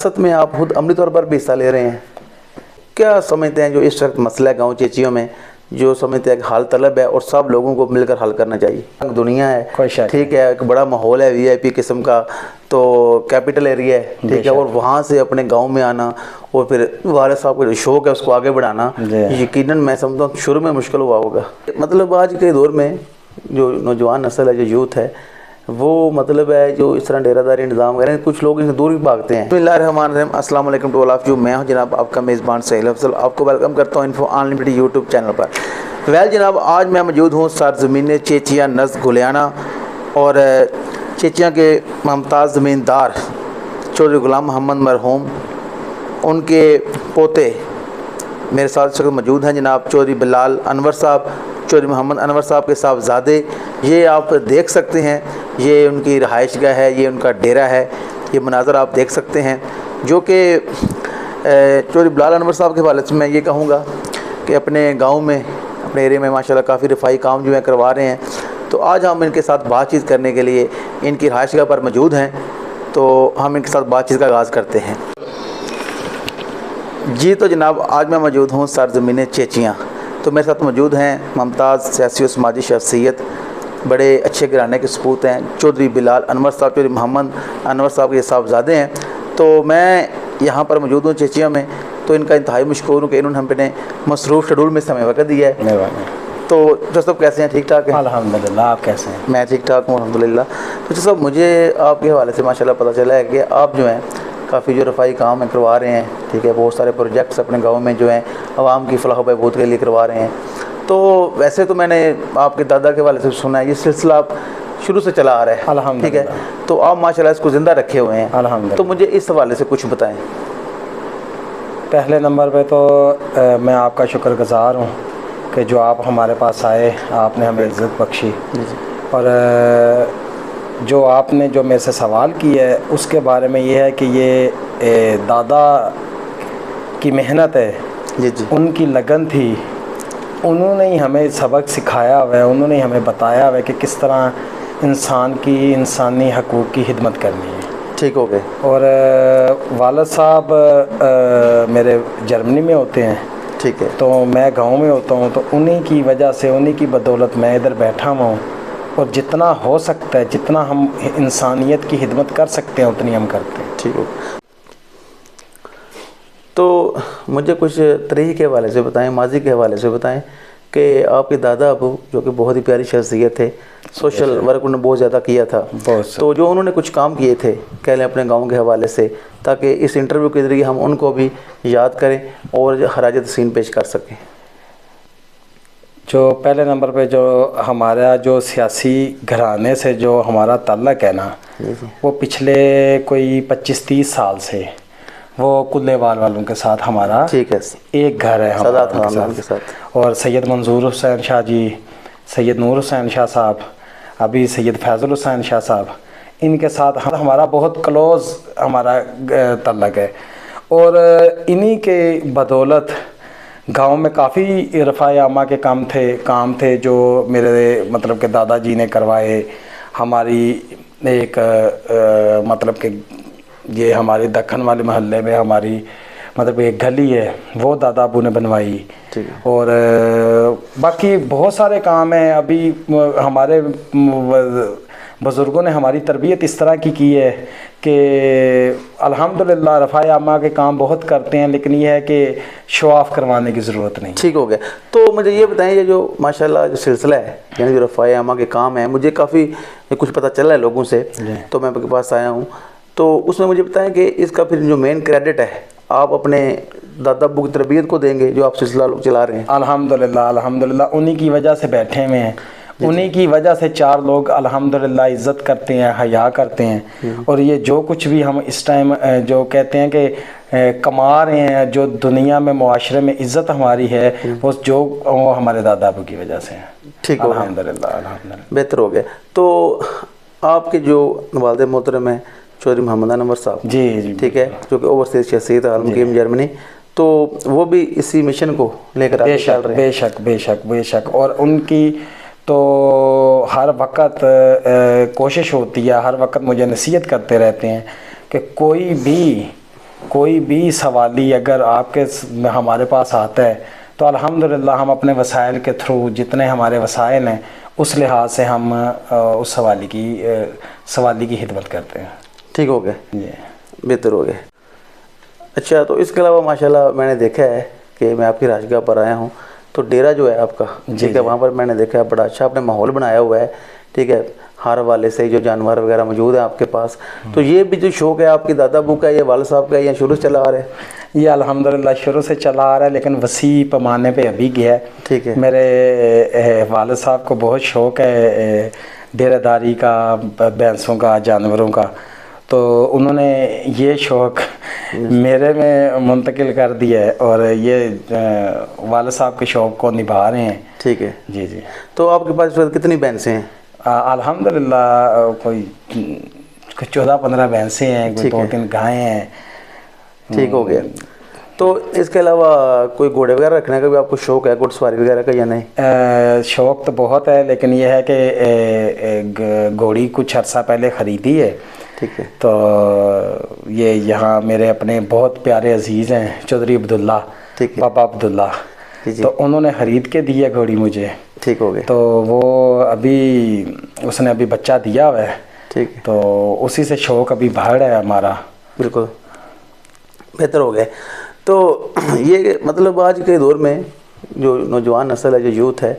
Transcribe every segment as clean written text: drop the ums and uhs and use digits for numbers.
सत में आप खुद अमली तौर पर भी हिस्सा ले रहे हैं, क्या समझते हैं जो इस वक्त मसला है गाँव चेचियों में, जो समझते हैं कि हाल तलब है और सब लोगों को मिलकर हल करना चाहिए। दुनिया है, ठीक है, एक बड़ा माहौल है वीआईपी किस्म का, तो कैपिटल एरिया है, ठीक है, और वहाँ से अपने गांव में आना और फिर वाले साहब का जो शौक है उसको आगे बढ़ाना, यकीनन मैं समझता हूँ शुरू में मुश्किल हुआ होगा। मतलब आज के दौर में जो नौजवान नस्ल है, जो यूथ है, वो मतलब है जो इस तरह डेरादारी इंतजाम करें, कुछ लोग इनसे दूर भी भागते हैं। बिस्मिल्लाहिर्रहमानिर्रहीम, अस्सलाम वालेकुम टू ऑल ऑफ यू। मैं हूं जनाब आपका मेज़बान सहील अफजल, आपको वेलकम करता हूं इन्फो अनलिमिटेड यूट्यूब चैनल पर। वेल जनाब, आज मैं मौजूद हूं सरज़मीन चेचिया नज़ गुलियाना और चेचिया के मुमताज़ ज़मींदार चौधरी ग़ुलाम मोहम्मद मरहूम, उनके पोते मेरे साथ शख्स मौजूद हैं जनाब चौधरी बिलाल अनवर साहब, चौधरी मोहम्मद अनवर साहब के साहबजादे। ये आप देख सकते हैं, ये उनकी रहाइशगाह है, ये उनका डेरा है, ये मनाज़र आप देख सकते हैं। जो कि चौधरी बिलाल अनवर साहब के हवाले से मैं ये कहूँगा कि अपने गांव में, अपने एरिया में माशाल्लाह काफ़ी रफ़ाई काम जो है करवा रहे हैं। तो आज हम इनके साथ बातचीत करने के लिए इनकी रहाइशगाह पर मौजूद हैं, तो हम इनके साथ बातचीत का आगाज़ करते हैं। जी तो जनाब, आज मैं मौजूद हूँ सरज़मीन चेचियाँ। तो मेरे साथ मौजूद हैं मुमताज़ सियासी और समाजी शख्सियत, बड़े अच्छे घराने के सपूत हैं, चौधरी बिलाल अनवर साहब, चौधरी मोहम्मद अनवर साहब के साहबजादे हैं। तो मैं यहाँ पर मौजूद हूँ चेचिया में, तो इनका इंतहाई मशकूर हूँ कि इन्होंने अपने मसरूफ़ शेड्यूल में समय वक़्त दिया है। तो जो सब कैसे हैं, ठीक ठाक हैं? अल्हम्दुलिल्लाह, आप कैसे हैं? मैं ठीक ठाक हूँ अल्हम्दुलिल्लाह। तो जो सब मुझे आपके हवाले से माशाल्लाह पता चला है कि आप जो हैं काफ़ी जो रफ़ाई काम है करवा रहे हैं, ठीक है, बहुत सारे प्रोजेक्ट्स अपने गाँव में जो हैं आवाम की फलाह बहबूद के लिए करवा रहे हैं। तो वैसे तो मैंने आपके दादा के हवाले से सुना है, ये सिलसिला आप शुरू से चला आ रहा है, अल्हम्दुलिल्लाह, ठीक है, तो आप माशाल्लाह इसको ज़िंदा रखे हुए हैं, अल्हम्दुलिल्लाह। तो मुझे इस हवाले से कुछ बताएं। पहले नंबर पे तो मैं आपका शुक्रगुज़ार हूँ कि जो आप हमारे पास आए, आपने हमें इज़्ज़त बख्शी, और जो आपने जो मेरे से सवाल किया है उसके बारे में ये है कि ये दादा की मेहनत है, जी जी, उनकी लगन थी, उन्होंने ही हमें सबक सिखाया हुआ है, उन्होंने ही हमें बताया हुआ है कि किस तरह इंसान की इंसानी हकूक़ की खिदमत करनी है। ठीक हो गए। और वालिद साहब मेरे जर्मनी में होते हैं, ठीक है, तो मैं गांव में होता हूँ, तो उन्हीं की वजह से, उन्हीं की बदौलत मैं इधर बैठा हुआ हूँ, और जितना हो सकता है, जितना हम इंसानियत की खिदमत कर सकते हैं उतनी हम करते हैं। ठीक हो। तो मुझे कुछ तरीक़े के हवाले से बताएं, माजी के हवाले से बताएं कि आपके दादा अबू जो कि बहुत ही प्यारी शख्सियत थे, सोशल वर्क उन्होंने बहुत ज़्यादा किया था, तो जो उन्होंने कुछ काम किए थे कह लें अपने गांव के हवाले से, ताकि इस इंटरव्यू के ज़रिए हम उनको भी याद करें और खराज तहसीन पेश कर सकें। जो पहले नंबर पे जो हमारा जो सियासी घराने से जो हमारा ताल्लुक़ है ना, वो पिछले कोई 25-30 साल से वो कुल्लेवाल वालों के साथ हमारा, ठीक है, एक घर है हमारा के साथ। और सैयद मंजूर हुसैन शाह जी, सैयद नूर हुसैन शाह साहब, अभी सैयद फैज़ल हुसैन शाह साहब, इनके साथ हमारा बहुत क्लोज़ हमारा ताल्लुक़ है। और इन्हीं के बदौलत गांव में काफ़ी रफ़ाई आमा के काम थे जो मेरे मतलब के दादाजी ने करवाए। हमारी एक मतलब के ये हमारे दक्खन वाले मोहल्ले में हमारी मतलब एक गली है, वो दादा अबू ने बनवाई। और बाकी बहुत सारे काम हैं। अभी हमारे बुज़ुर्गों ने हमारी तरबियत इस तरह की है कि अल्हम्दुलिल्लाह रफ़ाई आमा के काम बहुत करते हैं, लेकिन ये है कि शो ऑफ़ करवाने की ज़रूरत नहीं। ठीक हो गया। तो मुझे ये बताएं, ये जो माशाल्लाह जो सिलसिला है, यानी जो रफ़ाई आमा के काम है, मुझे काफ़ी कुछ पता चला है लोगों से, तो मैं आपके पास आया हूँ। तो उसमें मुझे बताएं कि इसका फिर जो मेन क्रेडिट है आप अपने दादा अब्बू की तरबियत को देंगे जो आप सिलसिला लोग चला रहे हैं। अल्हम्दुलिल्लाह, अल्हम्दुलिल्लाह, उन्हीं की वजह से बैठे हुए हैं, उन्हीं की वजह से 4 लोग अल्हम्दुलिल्लाह इज़्ज़त करते हैं, हया करते हैं। और ये जो कुछ भी हम इस टाइम जो कहते हैं कि कमा रहे हैं, जो दुनिया में मुआशरे में इज़्ज़त हमारी है, वो हमारे दादा अबू की वजह से है। ठीक हो, अल्हम्दुलिल्लाह, अल्हम्दुलिल्लाह, बेहतर हो गया। तो आपके जो वालिद मोहतरम है चौधरी मोहम्मद अनवर साहब, जी, ठीक है, जो कि ओवरसीज़ शख्सियत है मुकीम जर्मनी, तो वो भी इसी मिशन को लेकर आगे चल रहे हैं। बेशक बेशक बेशक। और उनकी तो हर वक्त कोशिश होती है, हर वक्त मुझे नसीहत करते रहते हैं कि कोई भी कोई भी सवाली अगर आपके हमारे पास आता है तो अल्हम्दुलिल्लाह हम अपने वसाइल के थ्रू जितने हमारे वसाइल हैं उस लिहाज से हम उस सवाली की खिदमत करते हैं। ठीक हो गए, जी बेहतर हो गए। अच्छा, तो इसके अलावा माशाल्लाह मैंने देखा है कि मैं आपकी राजगाह पर आया हूँ, तो डेरा जो है आपका, ठीक है, वहाँ पर मैंने देखा है बड़ा अच्छा आपने माहौल बनाया हुआ है, ठीक है, हर वाले से जो जानवर वगैरह मौजूद है आपके पास। तो ये भी जो शौक़ है आपकी दादा अबू का, ये वाल साहब का, या शुरू से चला आ रहा है? ये अल्हम्दुलिल्लाह शुरू से चला आ रहा है, लेकिन वसी पैमाने पे अभी गया है। ठीक है। मेरे वालिद साहब को बहुत शौक़ है डेरादारी का, भैंसों का, जानवरों का, तो उन्होंने ये शौक़ मेरे में मुंतकिल कर दिया है और ये वालिद साहब के शौक़ को निभा रहे हैं। ठीक है जी जी। तो आपके पास इस वक्त कितनी भैंसें हैं? अल्हम्दुलिल्लाह कोई 14-15 भैंसें हैं, कोई 2-3 गायें हैं। ठीक हो गया। तो इसके अलावा कोई घोड़े वगैरह रखने का भी आपको शौक़ है, घुड़सवारी वगैरह का, या नहीं? शौक़ तो बहुत है, लेकिन यह है कि घोड़ी कुछ अर्सा पहले ख़रीदी है। ठीक है। तो ये यहाँ मेरे अपने बहुत प्यारे अजीज़ हैं चौधरी अब्दुल्ला, ठीक है, बाबा अब्दुल्ला, तो उन्होंने ख़रीद के दी है घोड़ी मुझे। ठीक हो गया। तो वो उसने अभी बच्चा दिया हुआ है। ठीक है। तो उसी से शौक़ अभी बढ़ है हमारा। बिल्कुल बेहतर हो गया। तो ये मतलब आज के दौर में जो नौजवान नस्ल है, जो यूथ है,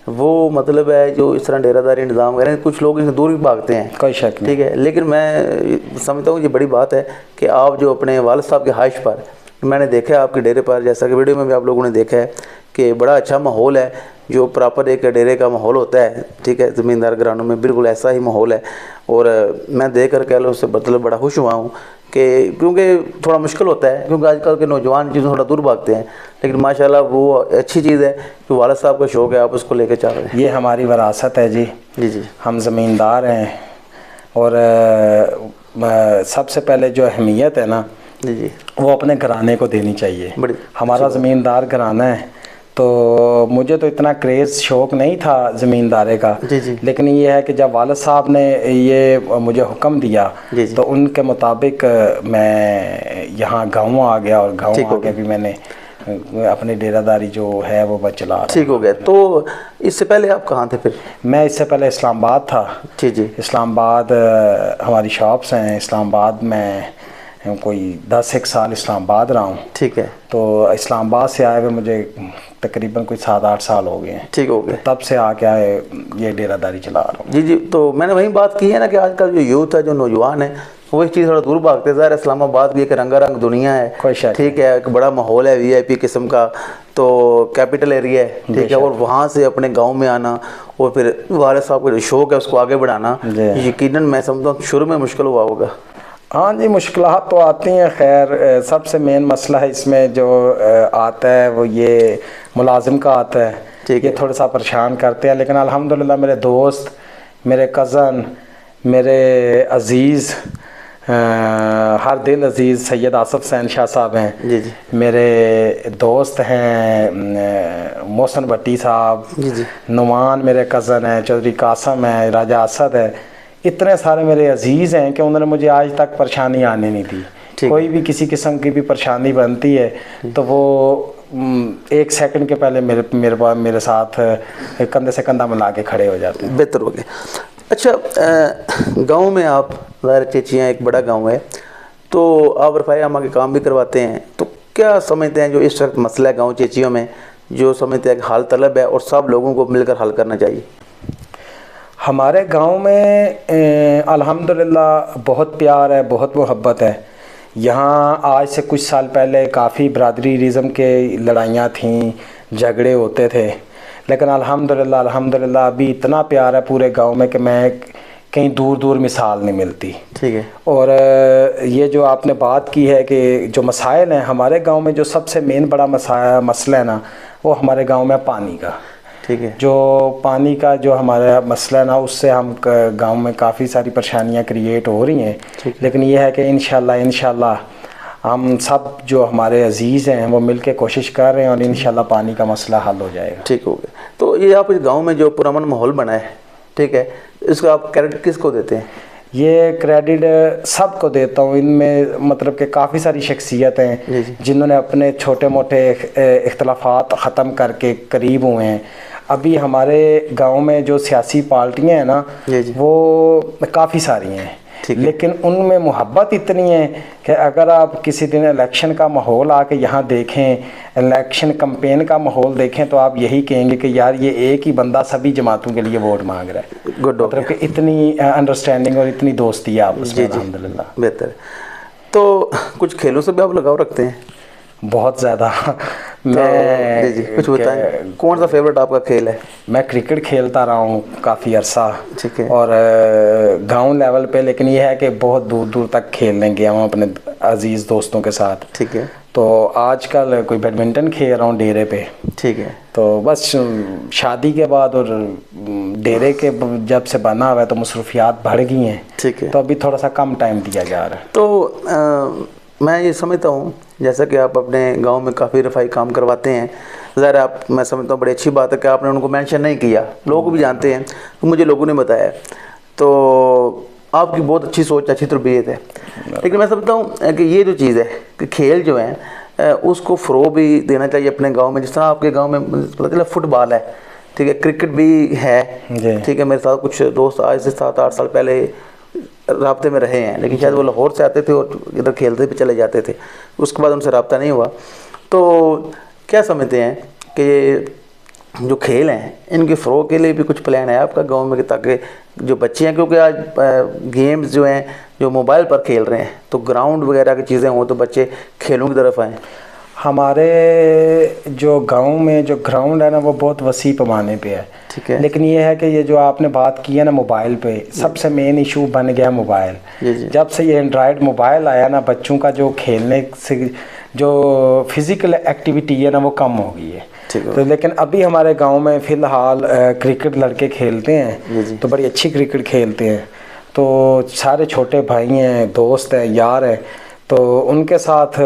वो मतलब है जो इस तरह डेरादारी निज़ाम करें, कुछ लोग इनसे दूर भी भागते हैं, कोई शक नहीं। ठीक है, लेकिन मैं समझता हूँ ये बड़ी बात है कि आप जो अपने वालिद साहब के हाइश पर, मैंने देखा है आपके डेरे पर, जैसा कि वीडियो में भी आप लोगों ने देखा है कि बड़ा अच्छा माहौल है, जो प्रॉपर एक डेरे का माहौल होता है, ठीक है, ज़मींदार घरानों में बिल्कुल ऐसा ही माहौल है। और मैं देख कर कह लो उससे मतलब बड़ा खुश हुआ हूँ कि क्योंकि थोड़ा मुश्किल होता है, क्योंकि आजकल के नौजवान चीज़ों थोड़ा दूर भागते हैं, लेकिन माशाल्लाह वो अच्छी चीज़ है कि वालिद साहब का शौक़ है, आप उसको लेकर चल रहे हैं। ये हमारी विरासत है जी। जी जी। हम ज़मींदार हैं और सबसे पहले जो अहमियत है ना जी जी, वो अपने घराने को देनी चाहिए। बड़ी हमारा ज़मींदार घराना है, तो मुझे तो इतना क्रेज़ शौक़ नहीं था ज़मींदारे का। जी जी। लेकिन ये है कि जब वालिद साहब ने ये मुझे हुक्म दिया जी जी, तो उनके मुताबिक मैं यहाँ गाँव आ गया, और गाँव आके भी मैंने अपनी डेरादारी जो है वो मैं चला रहा हूँ। ठीक हो गया। तो इससे पहले आप कहाँ थे फिर? मैं इससे पहले इस्लामाबाद था। जी जी। इस्लामाबाद हमारी शॉप्स हैं इस्लामाबाद में, कोई 10-1 साल इस्लामाबाद रहा हूँ। ठीक है। तो इस्लामाबाद से आए हुए मुझे तकरीबन कोई 7-8 साल हो गए हैं। ठीक हो गए। तब से आके आए ये डेरादारी चला रहा हूँ। जी जी। तो मैंने वही बात की है ना कि आजकल जो यूथ है, जो नौजवान है, वो इस चीज़ थोड़ा दूर भागते हैं। ज़ाहिर इस्लामाबाद भी एक रंगारंग दुनिया है, ठीक है, एक बड़ा माहौल है VIP किस्म का, तो कैपिटल एरिया है, ठीक है, और वहाँ से अपने गांव में आना और फिर वालिद साहब का जो शौक़ है उसको आगे बढ़ाना, यकीनन मैं समझता हूँ शुरू में मुश्किल हुआ होगा। हाँ जी, मुश्किलात तो आती हैं। खैर सबसे मेन मसला है इसमें जो आता है वो ये मुलाजिम का आता है, ये थोड़ा सा परेशान करते हैं। लेकिन अल्हम्दुलिल्लाह मेरे दोस्त, मेरे कज़न, मेरे अज़ीज़, हर दिल अज़ीज़ सैयद आसिफ हुसैन शाह साहब हैं। जी जी। मेरे दोस्त हैं मोहसिन भट्टी साहब, जी जी। नुमान मेरे कज़न हैं, चौधरी कासम है, राजा असद है, इतने सारे मेरे अजीज़ हैं कि उन्होंने मुझे आज तक परेशानी आने नहीं दी। कोई भी किसी किस्म की भी परेशानी बनती है तो वो 1 सेकंड के पहले मेरे साथ कंधे से कंधा मिला के खड़े हो जाते हैं। बेहतर हो गया। अच्छा, गांव में आप ज़ाहिर चेचियाँ एक बड़ा गांव है, तो आप रफ़ाई आमा के काम भी करवाते हैं, तो क्या समझते हैं जो इस वक्त मसला है गाँव चेचियों में, जो समझते हैं कि हाल तलब है और सब लोगों को मिलकर हल करना चाहिए? हमारे गांव में अल्हम्दुलिल्लाह बहुत प्यार है, बहुत मोहब्बत है। यहाँ आज से कुछ साल पहले काफ़ी बरादरीज़म के लड़ाइयाँ थीं, झगड़े होते थे, लेकिन अल्हम्दुलिल्लाह अभी इतना प्यार है पूरे गांव में कि मैं कहीं दूर दूर मिसाल नहीं मिलती। ठीक है। और ये जो आपने बात की है कि जो मसाइल हैं हमारे गांव में, जो सबसे मेन बड़ा मसला है ना, वो हमारे गांव में पानी का। ठीक है। जो पानी का जो हमारा मसला है ना, उससे हम गांव में काफ़ी सारी परेशानियां क्रिएट हो रही हैं, लेकिन ये है कि इंशाल्लाह हम सब जो हमारे अजीज़ हैं वो मिल के कोशिश कर रहे हैं और इंशाल्लाह पानी का मसला हल हो जाएगा। ठीक हो गया। तो ये आप इस गाँव में जो पुरअमन माहौल बना है, ठीक है, इसका आप क्रेडिट किसको देते हैं? ये क्रेडिट सबको देता हूँ। इनमें मतलब कि काफ़ी सारी शख्सियत हैं जिन्होंने अपने छोटे मोटे इख्तलाफात ख़त्म करके करीब हुए हैं। अभी हमारे गांव में जो सियासी पार्टियां हैं ना, वो काफ़ी सारी हैं, लेकिन उनमें मोहब्बत इतनी है कि अगर आप किसी दिन इलेक्शन का माहौल आके यहाँ देखें, इलेक्शन कैंपेन का माहौल देखें, तो आप यही कहेंगे कि यार ये एक ही बंदा सभी जमातों के लिए वोट मांग रहा है। मतलब कि इतनी अंडरस्टैंडिंग और इतनी दोस्ती है आपस में, अल्हम्दुलिल्लाह। बेहतर। तो कुछ खेलों से भी आप लगाव रखते हैं? बहुत ज़्यादा। मैं जी कुछ बताएं, कौन सा फेवरेट आपका खेल है? मैं क्रिकेट खेलता रहा हूँ काफ़ी अरसा, ठीक है, और गांव लेवल पे, लेकिन ये है कि बहुत दूर दूर तक खेलने गया हूँ अपने अजीज़ दोस्तों के साथ। ठीक है। तो आजकल कोई बैडमिंटन खेल रहा हूँ डेरे पे। ठीक है। तो बस शादी के बाद और डेरे के जब से बना हुआ है तो मसरूफियात बढ़ गई हैं। ठीक है। तो अभी थोड़ा सा कम टाइम दिया जा रहा है। तो मैं ये समझता हूँ जैसा कि आप अपने गांव में काफ़ी रफ़ाई काम करवाते हैं, ज़रा आप, मैं समझता हूँ बड़ी अच्छी बात है कि आपने उनको मेंशन नहीं किया, लोग भी जानते हैं, तो मुझे लोगों ने बताया, तो आपकी बहुत अच्छी सोच, अच्छी तरबियत है। लेकिन मैं समझता हूँ कि ये जो चीज़ है कि खेल जो है उसको फ़रोग़ भी देना चाहिए अपने गाँव में। जिस तरह आपके गाँव में पता चला फुटबॉल है, ठीक है, क्रिकेट भी है, ठीक है। मेरे साथ कुछ दोस्त आज से 7-8 साल पहले राब्ते में रहे हैं, लेकिन शायद वो लाहौर से आते थे और इधर खेलते भी चले जाते थे, उसके बाद उनसे रब्ता नहीं हुआ। तो क्या समझते हैं कि जो खेल हैं इनके फ़रोग़ के लिए भी कुछ प्लान है आपका गांव में, ताकि जो बच्चे हैं, क्योंकि आज गेम्स जो हैं जो मोबाइल पर खेल रहे हैं, तो ग्राउंड वगैरह की चीज़ें हों तो बच्चे खेलों की तरफ आएँ? हमारे जो गांव में जो ग्राउंड है ना, वो बहुत वसी पैमाने पे है, ठीक है। लेकिन ये है कि ये जो आपने बात की है ना मोबाइल पे, सबसे मेन इशू बन गया मोबाइल। जब से ये एंड्रॉयड मोबाइल आया ना, बच्चों का जो खेलने से जो फिज़िकल एक्टिविटी है ना, वो कम हो गई है। तो लेकिन अभी हमारे गांव में फ़िलहाल क्रिकेट लड़के खेलते हैं, तो बड़ी अच्छी क्रिकेट खेलते हैं। तो सारे छोटे भाई हैं, दोस्त हैं, यार हैं, तो उनके साथ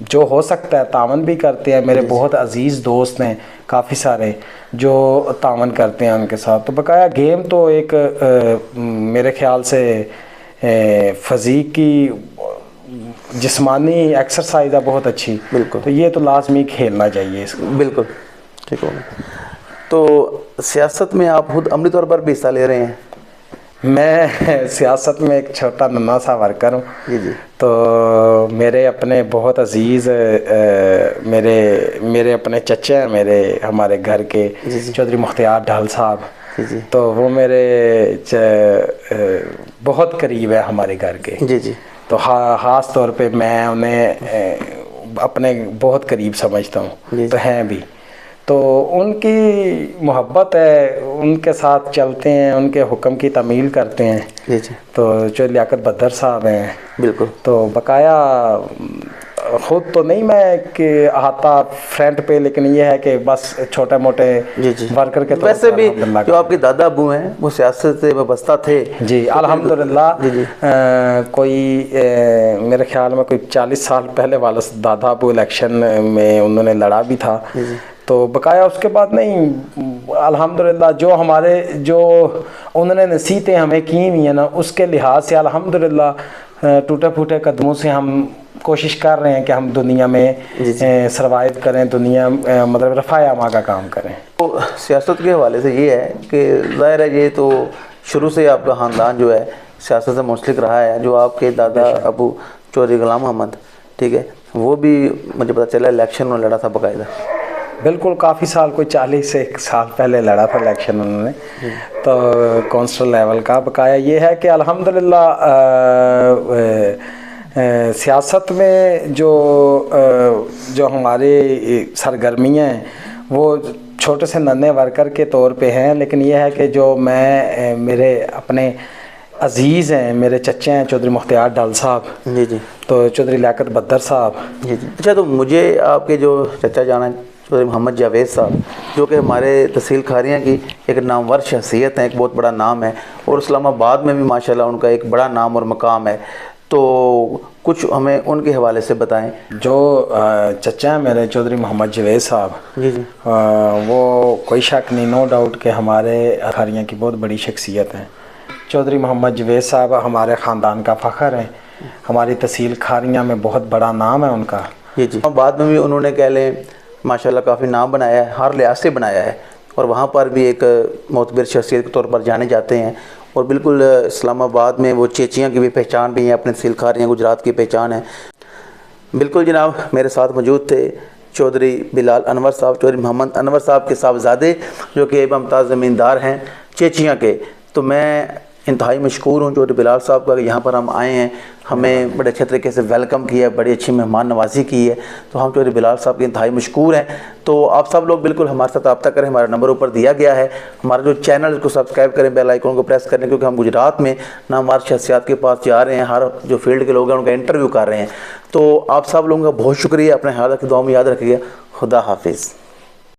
जो हो सकता है तावन भी करते हैं। मेरे बहुत अजीज़ दोस्त हैं काफ़ी सारे जो तावन करते हैं उनके साथ। तो बकाया गेम तो एक मेरे ख्याल से फ़िज़ीक की जिस्मानी एक्सरसाइज है बहुत अच्छी। बिल्कुल। तो ये तो लाजमी खेलना चाहिए इसको। बिल्कुल ठीक हो। तो सियासत में आप खुद अमली तौर पर भी हिस्सा ले रहे हैं? मैं सियासत में एक छोटा नन्हा सा वर्कर हूँ। जी। तो मेरे अपने बहुत अजीज़ मेरे अपने चचे हैं, मेरे हमारे घर के चौधरी मुख्तियार ढाल साहब, तो वो मेरे बहुत करीब है हमारे घर के। जी। तो ख़ास तौर पे मैं उन्हें अपने बहुत करीब समझता हूँ, तो हैं भी। तो उनकी मोहब्बत है, उनके साथ चलते हैं, उनके हुक्म की तमील करते हैं। जी। तो जो लियाकत बद्दर साहब हैं, बिल्कुल, तो बकाया खुद तो नहीं मैं कि आता फ्रंट पे, लेकिन ये है कि बस छोटे मोटे वर्कर के तौर पर। वैसे भी जो आपके दादा अबू हैं वो सियासत से वाबस्ता थे? जी अल्हम्दुलिल्लाह। कोई मेरे ख्याल में कोई 40 साल पहले वाला दादा अबू इलेक्शन में उन्होंने लड़ा भी था। तो बकाया उसके बाद नहीं, अल्हम्दुलिल्लाह जो हमारे जो उन्होंने नसीहतें हमें की हुई हैं ना, उसके लिहाज से अल्हम्दुलिल्लाह टूटे फूटे कदमों से हम कोशिश कर रहे हैं कि हम दुनिया में सर्वाइव करें, दुनिया मतलब रफ़ाए आमा का काम करें। तो सियासत के हवाले से ये है कि ज़ाहिर है ये तो शुरू से आपका ख़ानदान जो है सियासत से मुंसलिक रहा है। जो आपके दादा अबू चौधरी गुलाम अहमद, ठीक है, वो भी मुझे पता चला इलेक्शन में लड़ा था बाकायदा। बिल्कुल, काफ़ी साल, कोई 40 साल पहले लड़ा था इलेक्शन उन्होंने, तो कौंसल लेवल का। बकाया ये है कि अल्हम्दुलिल्लाह सियासत में जो हमारे सरगर्मियाँ हैं वो छोटे से नन्हे वर्कर के तौर पे हैं, लेकिन ये है कि जो मैं मेरे अपने अजीज़ हैं, मेरे चचे हैं चौधरी मुख्तियार ढाल साहब, जी, तो चौधरी लियाकत बद्दर साहब, जी। अच्छा, तो मुझे आपके जो चचा जाना चौधरी मोहम्मद जावेद साहब, जो कि हमारे तहसील खारियाँ की एक नामवर शख्सियत है, एक बहुत बड़ा नाम है, और इस्लामाबाद में भी माशाल्लाह उनका एक बड़ा नाम और मकाम है, तो कुछ हमें उनके हवाले से बताएं। जो चचा हैं मेरे चौधरी मोहम्मद जावेद साहब, जी, वो कोई शक नहीं, नो डाउट कि हमारे खारियाँ की बहुत बड़ी शख्सियत हैं। चौधरी मोहम्मद जवेद साहब हमारे ख़ानदान का फ़ख्र है, हमारी तहसील खारियाँ में बहुत बड़ा नाम है उनका। जी। बाद में भी उन्होंने कह लें माशाल्लाह काफ़ी नाम बनाया है, हर लिहाज से बनाया है, और वहाँ पर भी एक मोतबर शख्सियत के तौर पर जाने जाते हैं। और बिल्कुल इस्लामाबाद में वो चेचियाँ की भी पहचान भी है, अपने तहसील खारियाँ गुजरात की पहचान है। बिल्कुल जनाब, मेरे साथ मौजूद थे चौधरी बिलाल अनवर साहब, चौधरी मोहम्मद अनवर साहब के साहबजादे, जो कि मुमताज़ ज़मींदार हैं चेचियाँ के। तो मैं इंतहाई मशकूर हूँ चौधरी बिलाल साहब का कि यहाँ पर हम आए हैं, हमें बड़े अच्छे तरीके से वेलकम किया है, बड़ी अच्छी मेहमान नवाजी की है। तो हम चौधरी बिलाल साहब के इंतहाई मशकूर हैं। तो आप सब लोग बिल्कुल हमारे साथ रब्ता करें, हमारा नंबर ऊपर दिया गया है। हमारा जो चैनल को सब्सक्राइब करें, बेल आइकन को प्रेस करें, क्योंकि हम गुजरात में ना हमारे शख्सियात के पास जा रहे हैं, हर जो फील्ड के लोग हैं उनका इंटरव्यू कर रहे हैं। तो आप सब लोगों का बहुत शुक्रिया, अपने ख्याल रखिए, दुआ में याद रखिएगा। खुदा हाफिज़।